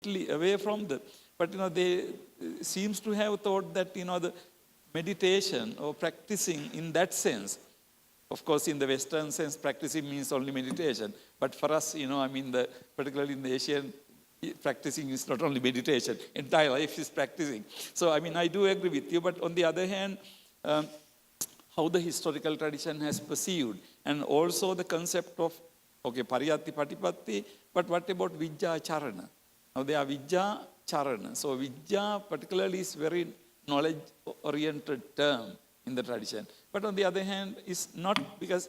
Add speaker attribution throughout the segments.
Speaker 1: completely away from the, but they seems to have thought that, the meditation or practicing in that sense, of course, in the Western sense, practicing means only meditation. But for us, particularly in the Asian, practicing is not only meditation. Entire life is practicing. So, I do agree with you. But on the other hand, how the historical tradition has perceived, and also the concept of, pariyatti, patipatti, but what about vijja, charana? Now, they are vijja, charana. So, vijja particularly is very knowledge-oriented term in the tradition. But on the other hand, it's not, because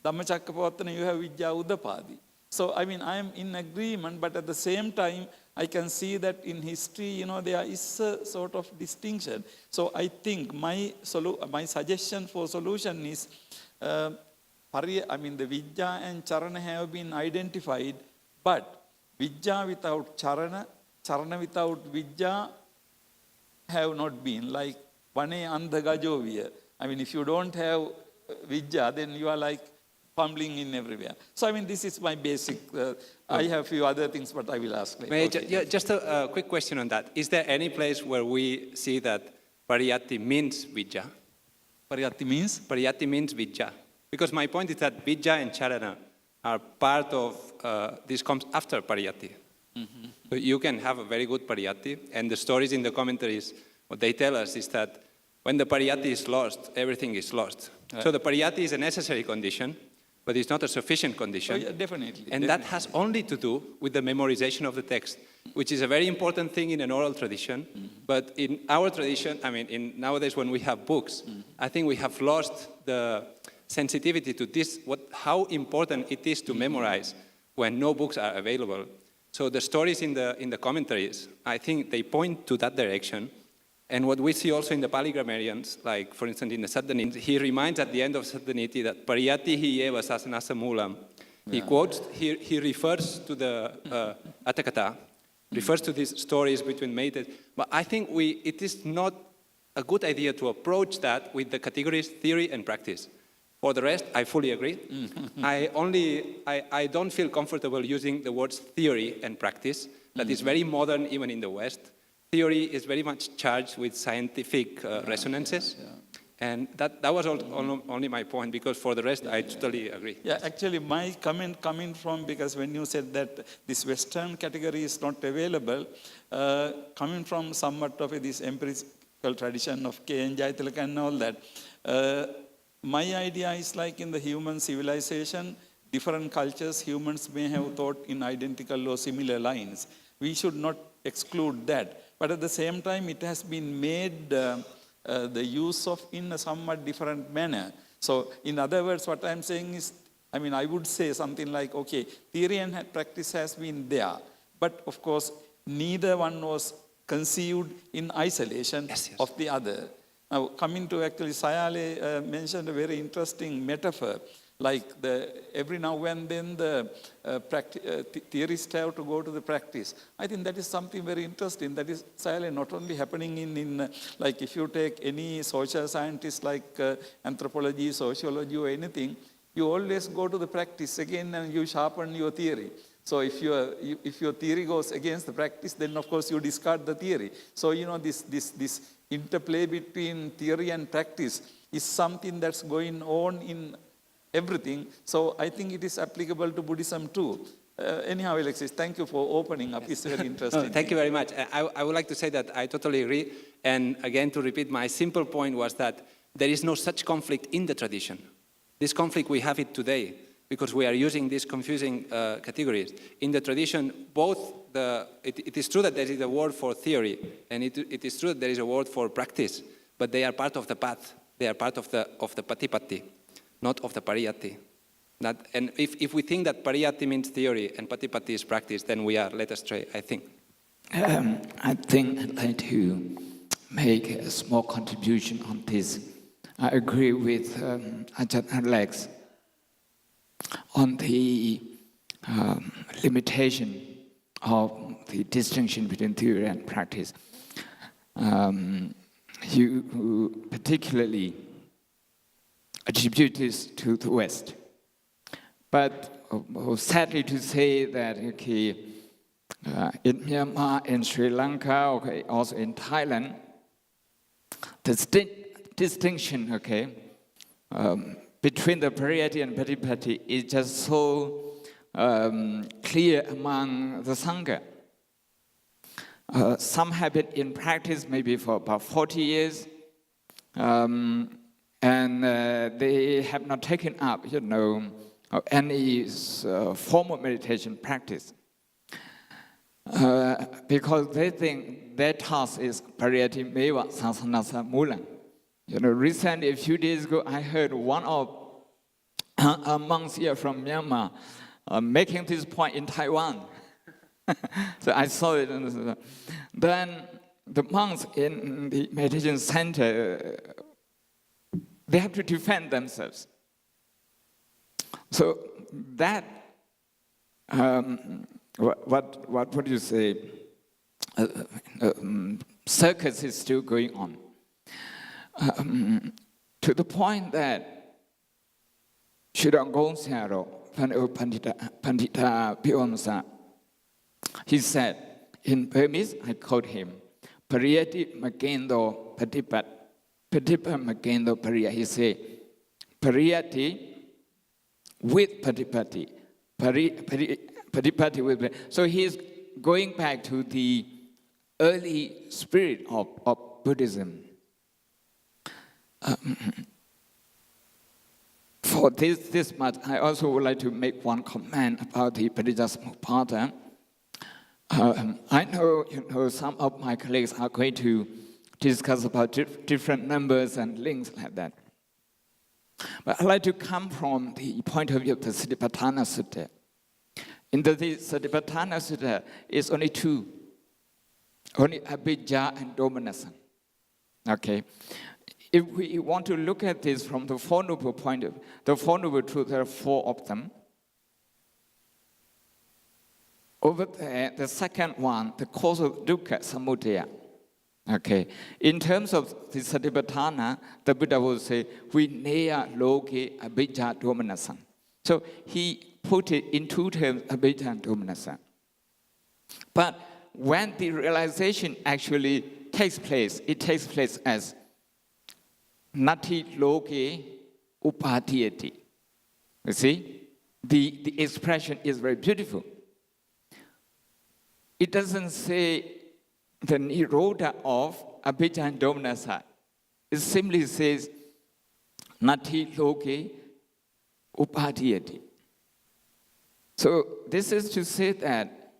Speaker 1: Dhammacakkappavattana you have vijja udapadi. So, I am in agreement, but at the same time, I can see that in history, there is a sort of distinction. So, I think my suggestion for solution is, the vijja and charana have been identified, but vijja without charana, charana without vijja have not been. Like, vane andha gajoviya. If you don't have vijja, then you are like fumbling in everywhere. So, this is my basic. I have a few other things, but I will ask later.
Speaker 2: Just a quick question on that. Is there any place where we see that pariyatti means vijja?
Speaker 1: Pariyatti means?
Speaker 2: Pariyatti means vijja. Because my point is that vijja and charana are part of, this comes after pariyatti. Mm-hmm. So you can have a very good pariyatti, and the stories in the commentaries, what they tell us is that when the pariyatti is lost, everything is lost. Right. So the pariyatti is a necessary condition, but it's not a sufficient condition.
Speaker 1: Oh, yeah, definitely.
Speaker 2: And that has only to do with the memorization of the text, which is a very important thing in an oral tradition. Mm-hmm. But in our tradition, nowadays when we have books, mm-hmm. I think we have lost the sensitivity to this, how important it is to memorize when no books are available. So the stories in the commentaries, I think they point to that direction. And what we see also in the Pali grammarians, like for instance in the Saddhaniti, he reminds at the end of Saddhaniti that pariyatti hi eva sasanasa moolam. He quotes, he refers to the Atthakatha, refers to these stories between meditators. But I think it is not a good idea to approach that with the categories theory and practice. For the rest, I fully agree. I don't feel comfortable using the words theory and practice. That is very modern even in the West. Theory is very much charged with scientific resonances. Yeah. And that was only my point, because for the rest, I totally agree.
Speaker 1: Yeah, actually, my comment coming from, because when you said that this Western category is not available, coming from somewhat of this empirical tradition of K. and Jayatilaka and all that, my idea is like in the human civilization, different cultures, humans may have thought in identical or similar lines. We should not exclude that. But at the same time, it has been made the use of in a somewhat different manner. So, in other words, what I'm saying is, I would say something like, okay, theory and practice has been there. But of course, neither one was conceived in isolation of the other. Now, coming to actually, Sayale mentioned a very interesting metaphor. Like every now and then the theorists have to go to the practice. I think that is something very interesting. That is not only happening in like if you take any social scientist like anthropology, sociology or anything, you always go to the practice again and you sharpen your theory. So if your theory goes against the practice, then of course you discard the theory. So this interplay between theory and practice is something that's going on in everything. So I think it is applicable to Buddhism too. Anyhow, Alexis, thank you for opening up. It's very interesting.
Speaker 2: Thank you very much. I would like to say that I totally agree. And again, to repeat, my simple point was that there is no such conflict in the tradition. This conflict, we have it today because we are using these confusing categories. In the tradition, it is true that there is a word for theory, and it is true that there is a word for practice, but they are part of the path. They are part of the patipatti, not of the pariyatti. And if we think that pariyatti means theory and patipatti is practice, then we are led astray, I think.
Speaker 3: I think I'd like to make a small contribution on this. I agree with Ajahn Alex on the limitation of the distinction between theory and practice. You particularly attribute this to the West. But sadly to say that, okay, in Myanmar, in Sri Lanka, okay, also in Thailand, the distinction, okay, between the Pariyatti and Patipatti is just so clear among the Sangha. Some have been in practice maybe for about 40 years, and they have not taken up, any formal meditation practice. Because they think their task is Pariyatti Meva Sasanasa Mulan. Recently, a few days ago, I heard one of monks here from Myanmar making this point in Taiwan. So I saw it. Then the monks in the meditation center, they have to defend themselves. So that, what would you say, circus is still going on. To the point that Shirangong Siaro, Pandita Pyomsa, he said, in Burmese, I quote him, Pariyatti Magendo Patipat, Patipat Magendo Pariya. He said, Pariyatti with Patipatti, Patipatti with. So he is going back to the early spirit of Buddhism. For this much, I also would like to make one comment about the Parijjasamuppada. I know, some of my colleagues are going to discuss about different numbers and links like that. But I'd like to come from the point of view of the Satipatthana Sutta. In the Satipatthana Sutta, it's only two. Only Abhijja and Domanassa. Okay? If we want to look at this from the Four Noble point of view, the Four Noble Truths, there are four of them. Over there, the second one, the cause of dukkha, samudaya. Okay. In terms of the Satipatthana, the Buddha will say, Vineya loke abhijja domanassa. So he put it in two terms, abhijja and domanassa. But when the realization actually takes place, it takes place as Nati loke upadhyati. You see? The expression is very beautiful. It doesn't say the nirodha of abhijja and domanassa. It simply says Nati loke upadhyati. So this is to say that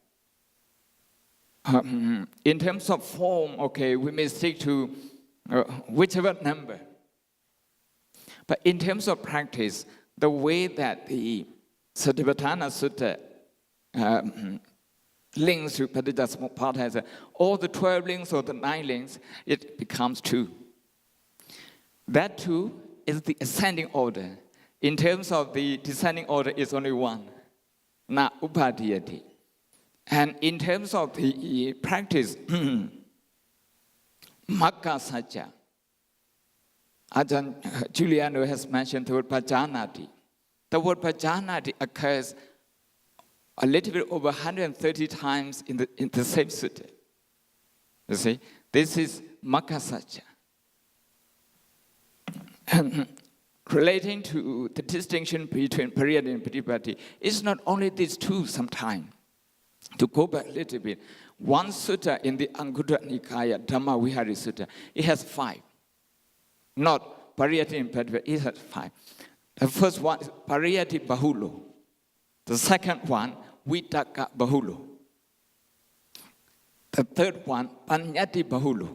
Speaker 3: in terms of form, okay, we may stick to whichever number. But in terms of practice, the way that the Satipatthana Sutta links to Parijjasamuppada has all the 12 links or the 9 links, it becomes 2. That 2 is the ascending order. In terms of the descending order, it's only 1. Na upadhyati. And in terms of the practice, Magga Satya, Ajahn Giuliano has mentioned the word pajanati. The word pajanati occurs a little bit over 130 times in the same sutta. You see, this is Magga Satya. And relating to the distinction between Pariyatti and Patipatti, it's not only these two sometimes. To go back a little bit, one sutta in the Anguttara Nikaya, Dhammavihara Sutta, it has 5. Not Pariyatti and Patipatti, it has 5. The first one is Pariyatti Bahulo. The second one, Vitaka Bahulo. The third one, Panyati Bahulo.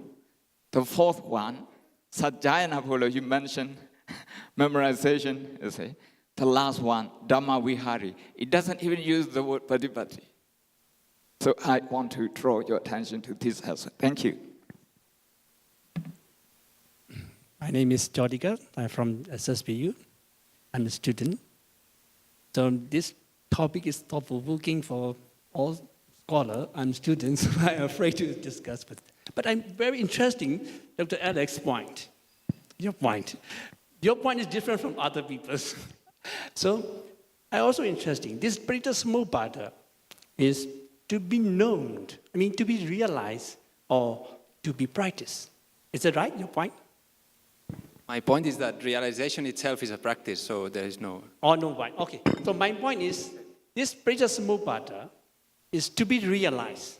Speaker 3: The fourth one, Sajjayana Bahulo, you mentioned memorization, you see. The last one, Dhammavihara. It doesn't even use the word Patipatti. So I want to draw your attention to this aspect. Thank you.
Speaker 4: My name is Jodiga. I'm from SSBU. I'm a student. So this topic is thought-provoking for all scholars and students. I'm afraid to discuss, but I'm very interesting, Dr. Alex's point. Your point is different from other people's. So I also interesting. This Parijjasamuppada is to be known, to be realized or to be practiced. Is that right, your point?
Speaker 2: My point is that realization itself is a practice, so there is no...
Speaker 4: Oh, no, right. Okay. So my point is, this Prajasamuppada is to be realized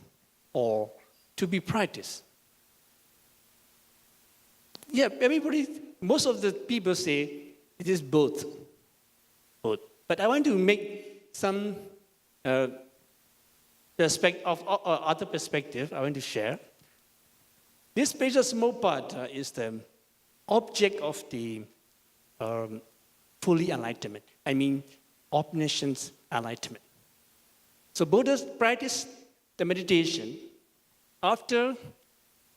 Speaker 4: or to be practiced. Yeah, most of the people say it is both. Both. But I want to make some other perspective I want to share. This Prajasamuppada is the object of the fully enlightenment. Omniscience enlightenment. So Buddha practiced the meditation. After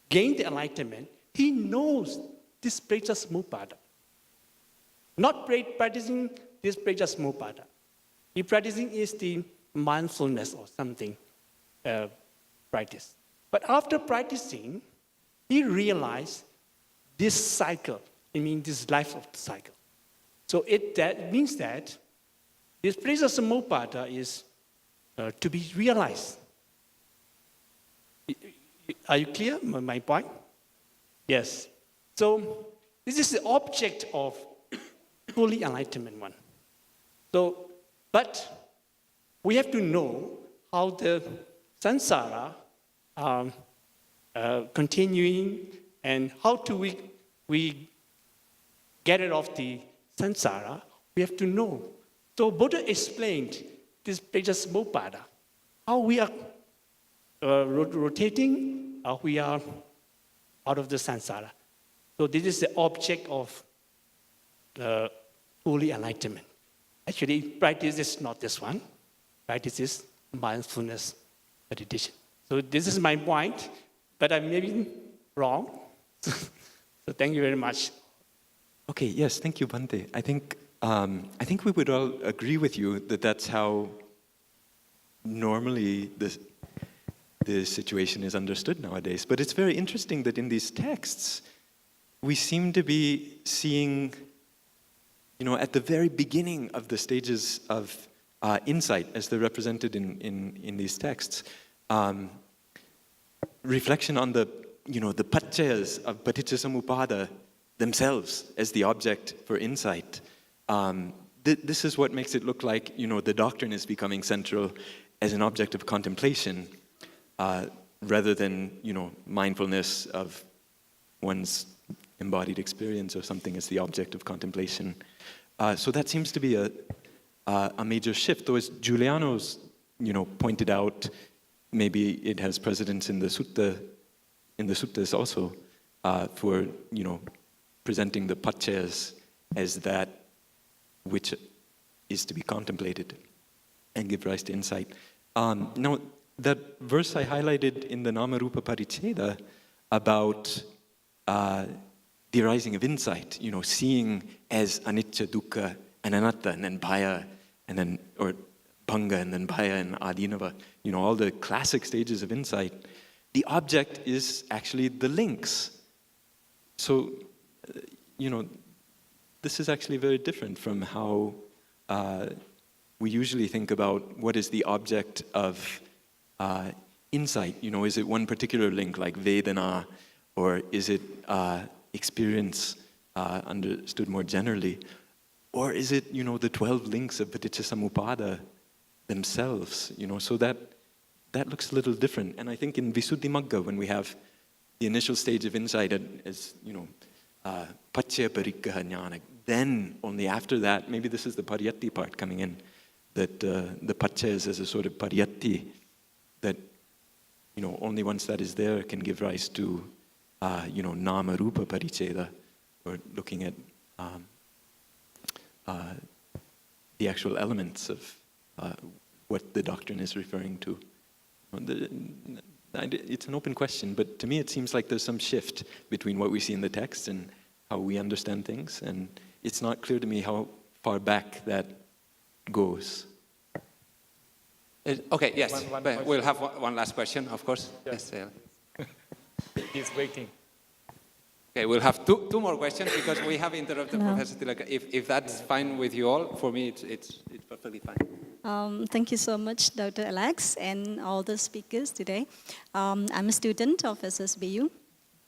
Speaker 4: gaining the enlightenment, he knows this Prajasamuppada. Not practicing this Prajasamuppada. He practicing is the mindfulness or something practice. But after practicing, he realized this cycle, this life of the cycle. So that means that this Prajasamuppada is to be realized. Are you clear, my point? Yes. So this is the object of fully enlightenment one. So, but we have to know how the samsara continuing and how do we get rid of the samsara. We have to know. So Buddha explained this Prajasamuppada, how we are rotating, how we are out of the samsara. So this is the object of the fully enlightenment. Actually, practice is not this one. Practice is mindfulness meditation. So this is my point, but I may be wrong. So thank you very much.
Speaker 5: Okay, yes, thank you, Bhante. I think we would all agree with you that that's how normally the situation is understood nowadays. But it's very interesting that in these texts, we seem to be seeing, at the very beginning of the stages of insight, as they're represented in these texts, reflection on the paccayas of paticcasamuppada themselves as the object for insight. This is what makes it look like, the doctrine is becoming central as an object of contemplation, rather than, mindfulness of one's embodied experience or something as the object of contemplation. So that seems to be a major shift, though as Giuliano's, pointed out, maybe it has precedence in the suttas also, for, presenting the paccayas as that which is to be contemplated and give rise to insight. Now, that verse I highlighted in the Namarupa Paricheda about the arising of insight, seeing as anicca, dukkha, and anatta, and then bhaya, and then, or bhanga, and then bhaya and adinava, all the classic stages of insight. The object is actually the links. So, this is actually very different from how we usually think about what is the object of insight. Is it one particular link like Vedana, or is it experience understood more generally? Or is it, the 12 links of Paticcasamuppada themselves? So that looks a little different. And I think in Visuddhimagga, when we have the initial stage of insight as, Paccaya Parikkaha Jnana, then only after that, maybe this is the Pariyatti part coming in, that the Paccayas as a sort of Pariyatti, that, only once that is there can give rise to, Nama Rupa Paricheda, or looking at the actual elements of what the doctrine is referring to. It's an open question, but to me it seems like there's some shift between what we see in the text and how we understand things, and it's not clear to me how far back that goes.
Speaker 2: Okay, yes, we'll have one last question, of course. Yes.
Speaker 6: He's waiting.
Speaker 2: Okay, we'll have two more questions because we have interrupted Professor Tilaka. If that's fine with you all, for me it's perfectly fine.
Speaker 7: Thank you so much, Dr. Alex, and all the speakers today. I'm a student of SSBU.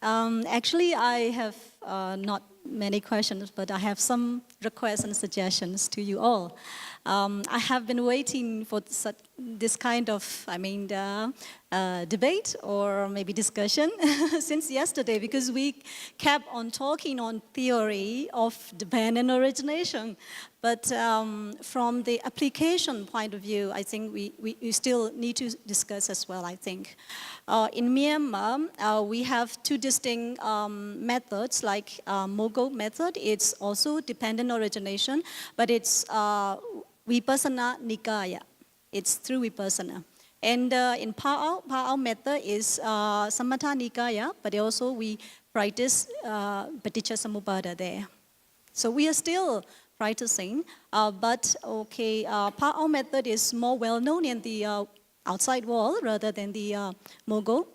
Speaker 7: Actually, I have not many questions, but I have some requests and suggestions to you all. I have been waiting for this kind of, debate or maybe discussion since yesterday, because we kept on talking on theory of dependent origination. But from the application point of view, I think we still need to discuss as well, I think. In Myanmar, we have two distinct methods, like Mogul method. It's also dependent origination, but it's Vipassana Nikaya. It's through Vipassana. And in Pa'ao method is Samatha Nikaya, but also we practice Paticcasamuppada there. So we are still practicing, but Pa'ao method is more well known in the outside world rather than the Mogul.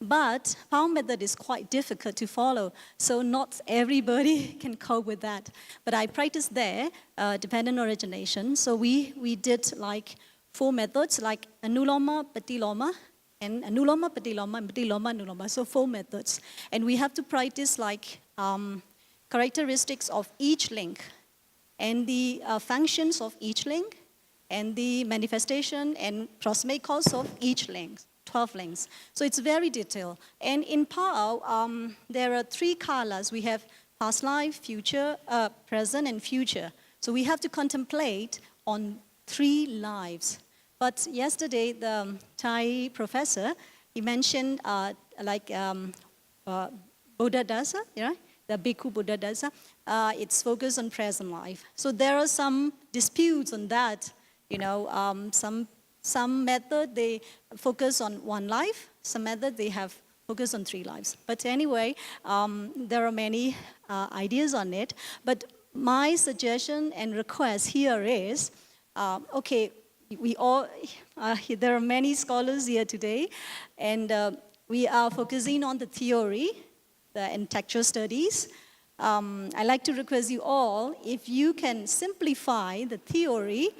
Speaker 7: But Pa'ao method is quite difficult to follow, so not everybody can cope with that. But I practiced there, dependent origination. So we did like 4 methods, like Anuloma, Patiloma, and Anuloma, Patiloma, and Patiloma, Anuloma. So 4 methods. And we have to practice like characteristics of each link, and the functions of each link, and the manifestation and proximate cause of each link. 12 links. So it's very detailed. And in Pa'ao, there are 3 kalas. We have past life, future, present, and future. So we have to contemplate on 3 lives. But yesterday, the Thai professor, he mentioned Buddha Dasa, right? The Bhikkhu Buddha Dasa. It's focused on present life. So there are some disputes on that. You know, some method, they focus on 1 life. Some method, they have focus on 3 lives. But anyway, there are many ideas on it. But my suggestion and request here is, we all, there are many scholars here today, and we are focusing on the theory and textual studies. I'd like to request you all, if you can simplify the theory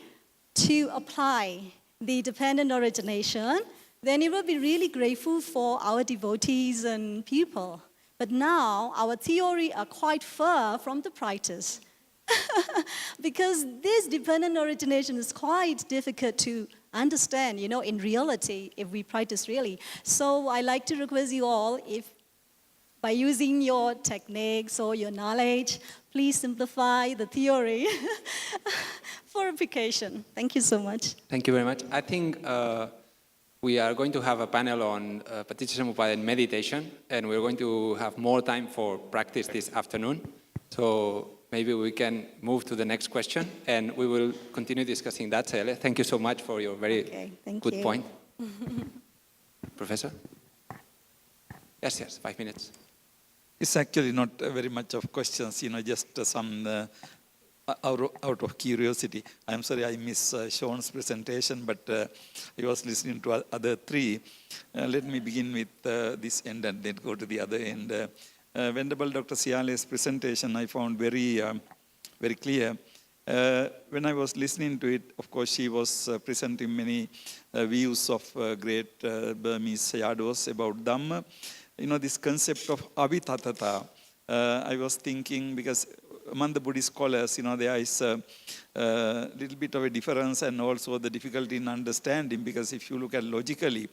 Speaker 7: to apply the dependent origination, then it will be really grateful for our devotees and people. But now, our theory are quite far from the practice. Because this dependent origination is quite difficult to understand, you know, in reality, if we practice really. So I like to request you all, if by using your techniques or your knowledge, please simplify the theory for application. Thank you so much.
Speaker 2: Thank you very much. I think we are going to have a panel on Paticcasamuppada and meditation, and we're going to have more time for practice this afternoon. So maybe we can move to the next question, and we will continue discussing that, Sayale. Thank you so much for your very good point. Professor? Yes, 5 minutes.
Speaker 1: It's actually not very much of questions, you know, just some out of curiosity. I'm sorry I missed Sean's presentation, but I was listening to other 3. Let me begin with this end and then go to the other end. Venerable Dr. Siale's presentation I found very clear. When I was listening to it, of course, she was presenting many views of great Burmese Sayadaws about Dhamma. You know, this concept of avitatata, I was thinking, because among the Buddhist scholars, you know, there is a little bit of a difference and also the difficulty in understanding, because if you look at logically,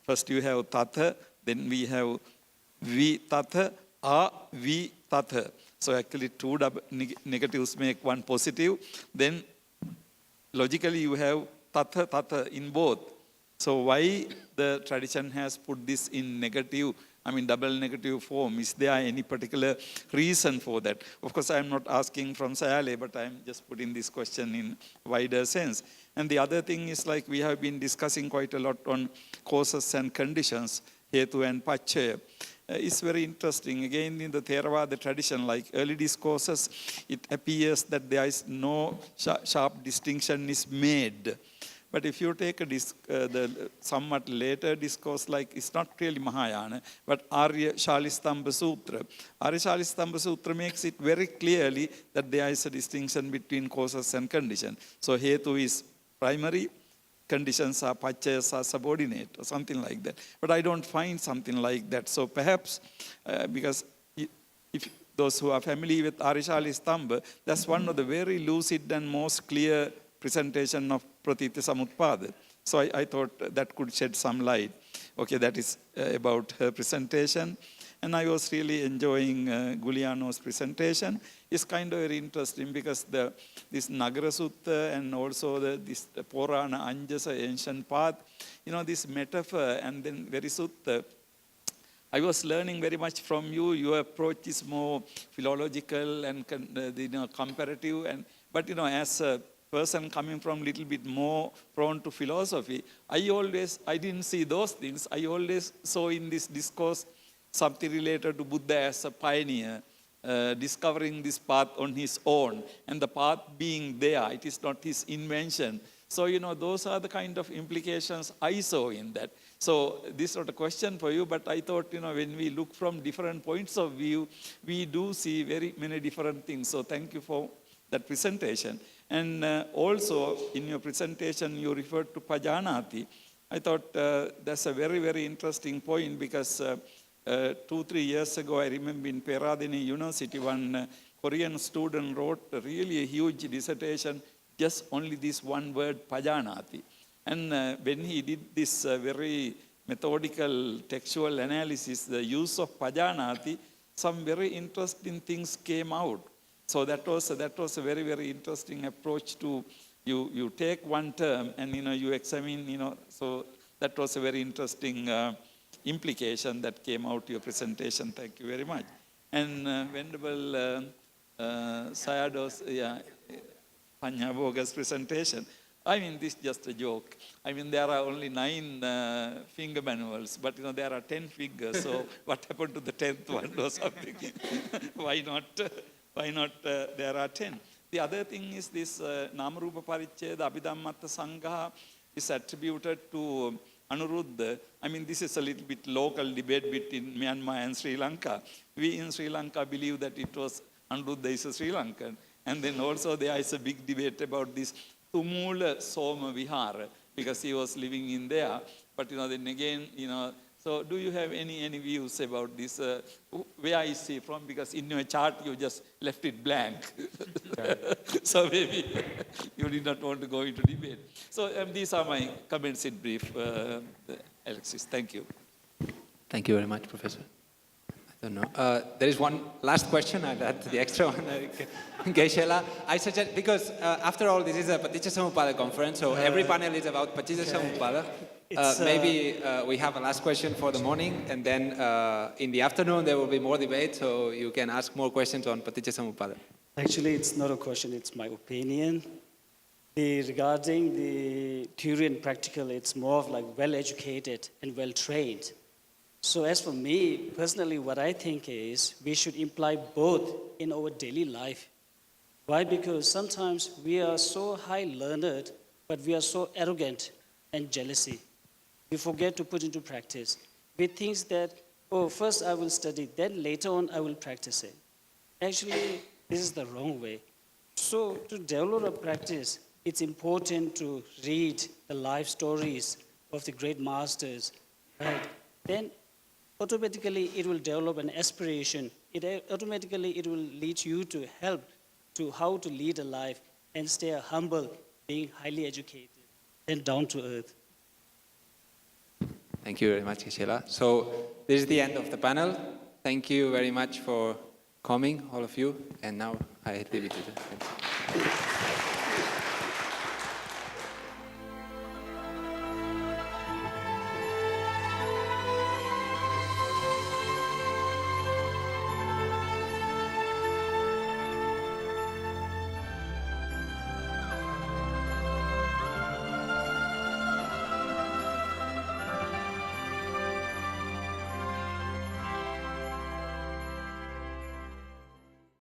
Speaker 1: first you have tata, then we have vi tata, a vi tata. So actually 2 negatives make 1 positive. Then logically you have tata in both. So why the tradition has put this in negative, double negative form? Is there any particular reason for that? Of course, I'm not asking from Sayale, but I'm just putting this question in wider sense. And the other thing is, like, we have been discussing quite a lot on causes and conditions, hetu and pacchaya. It's very interesting. Again, in the Theravada tradition, like early discourses, it appears that there is no sharp distinction is made. But if you take the somewhat later discourse, like it's not really Mahayana, but Arya Shalistambha Sutra. Arya Shalistambha Sutra makes it very clearly that there is a distinction between causes and condition. So hetu is primary, conditions are pachayas are subordinate or something like that. But I don't find something like that. So perhaps because if those who are familiar with Arishali Stamba, that's one of the very lucid and most clear presentation of Pratitya Samutpada. So I thought that could shed some light. Okay, that is about her presentation. And I was really enjoying Giuliano's presentation. It's kind of very interesting because this Nagara Sutta and also this Purana Anjasa, ancient path, this metaphor and then very sutta, I was learning very much from you. Your approach is more philological and comparative. But as a person coming from a little bit more prone to philosophy, I didn't see those things. I always saw in this discourse something related to Buddha as a pioneer, discovering this path on his own, and the path being there. It is not his invention. So, those are the kind of implications I saw in that. So, this is not a question for you, but I thought, when we look from different points of view, we do see very many different things. So, thank you for that presentation. And also, in your presentation, you referred to Pajanati. I thought that's a very, very interesting point because 2-3 years ago, I remember in Peradeniya University, one Korean student wrote really a huge dissertation, just only this one word, Pajanati. And when he did this very methodical textual analysis, the use of Pajanati, some very interesting things came out. So that was a very, very interesting approach to, you take one term and, you examine, so that was a very interesting implication that came out of your presentation. Thank you very much. And Venerable Sayado's, Panyabhoga's presentation, I mean, this is just a joke. I mean, there are only 9 finger manuals, but there are 10 fingers. So what happened to the 10th one or something? Why not there are 10? The other thing is this Namarupa Paricheda Abhidhammatta Sangha is attributed to Anuruddha. I mean, this is a little bit local debate between Myanmar and Sri Lanka. We in Sri Lanka believe that it was Anuruddha is a Sri Lankan. And then also there is a big debate about this Tumula Soma Vihara, because he was living in there. But then again, so do you have any views about this? Where is he from? Because in your chart you just left it blank. So maybe you did not want to go into debate. So these are my comments in brief, Alexis. Thank you.
Speaker 2: Thank you very much, Professor. I don't know. There is one last question. I'll add the extra one. Geshe-la, I suggest, because after all, this is a Paticca conference, so every panel is about Paticca. Maybe we have a last question for the morning, and then in the afternoon there will be more debate, so you can ask more questions on Paticca.
Speaker 8: Actually, it's not a question, it's my opinion. Regarding the theory and practical, it's more of like well-educated and well-trained. So as for me, personally, what I think is we should imply both in our daily life. Why? Because sometimes we are so high-learned, but we are so arrogant and jealousy. We forget to put into practice. We think that, first I will study, then later on I will practice it. Actually, this is the wrong way. So to develop a practice, it's important to read the life stories of the great masters, right? Then automatically it will develop an aspiration. Automatically it will lead you to help to how to lead a life and stay humble, being highly educated and down to earth.
Speaker 2: Thank you very much, Geshe-la. So this is the end of the panel. Thank you very much for coming, all of you. And now I leave it to you.